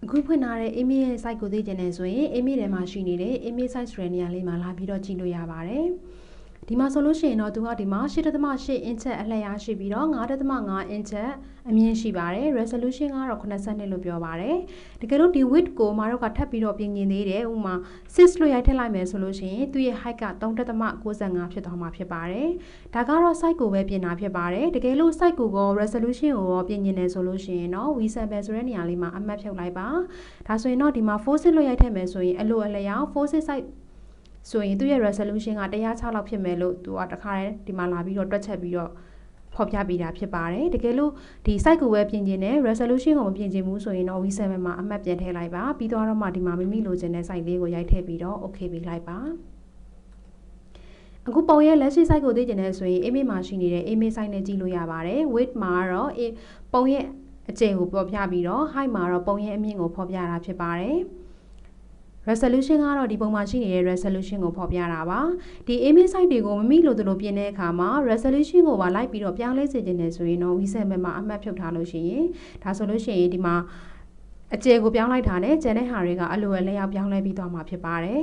အခုဖွင့်ထားတဲ့ email ရဲ့ site ကိုသိချင်တယ်ဆိုရင် email ထဲမှာရှိနေတဲ့ email site ဆိုတဲ့နေရာလေးမှာလာပြီးတော့ကြည့်လို့ရပါတယ်ဒီမှာဆိုလို့ရှိရင်တော့သူကဒီမှာ 8.8 inch အလျားရှိပြီးတော့ 9.5 inch အမြင့်ရှိပါတယ် resolution ကတော့82လို့ပြောပါတယ်တကယ်လို့ဒီ width ကိုမတို့ကထပ်ပြီးတော့ပြင်ကျင်သေးတယ်ဥပမာ 6 လို့ရိုက်ထည့်လိုက်မယ်ဆိုလို့ရှိရင်သူရဲ့ height က 3.95 ဖြစ်သွားမှာဖြစ်ပါတယ်ဒါကတော့ site ကိုပဲပြင်တာဖြစ်ပါတယ်တကယ်လို့ site ကိုရော resolution ကိုရောပြင်ကျင်တယ်ဆိုလို့ရှိရင်တော့ v-sample ဆိုတဲ့နေရာလေးမှာအမှတ်ဖြုတ်လိုက်ပါဒါဆိုရင်တော့ဒီမှာ 4 လို့ရိုက်ထည့်မယ်ဆိုရင်အလိုအလျောက် 4 siteဆိုရင်သူရဲ့ resolution က106လောက်ဖြစ်မယ်လို့သူကတခါတည်းဒီမှာလာပြီးတော့တွက်ချက်ပြီးတော့ဖော်ပြပေးတာဖြစ်ပါတယ်တကယ်လို့ဒီ site ကိုပဲပြင်ကျင်တယ် resolution ကိုမပြင်ကျင်ဘူးဆိုရင်တော့ v7 မှာအမှတ်ပြန်ထည့်လိုက်ပါပြီးတော့မှဒီမှာမိမိလိုချင်တဲ့ site လေးကိုရိုက်ထည့်ပြီးတော့ okay ပေးလိုက်ပါအခုပုံရဲ့လက်ရှိ site ကိုသိချင်တယ်ဆိုရင် image မှာရှိနေတဲ့ image site နဲ့ကြည့်လို့ရပါတယ် width မှာတော့ပုံရဲ့အကျယ်ကိုဖော်ပြပြီးတော့ height မှာတော့ပုံရဲ့အမြင့်ကိုဖော်ပြတာဖြစ်ပါတယ်resolution ကတော့ဒီပုံမှာရှိနေတဲ့ resolution ကိုဖော်ပြတာပါဒီ image site တွေကိုမမိလို့တို့လို့ပြင်တဲ့အခါမှာ resolution ကိုပါလိုက်ပြီးတော့ပြောင်းလဲစေချင်တယ်ဆိုရင်တော့ v7 မှာအမှတ်ဖြုတ်ထားလို့ရှိရင်ဒါဆိုလို့ရှိရင်ဒီမှာအကျယ်ကိုပြောင်းလိုက်တာနဲ့ကျန်တဲ့ဟာတွေကအလိုအလျောက်ပြောင်းလဲပြီးသွားမှာဖြစ်ပါတယ်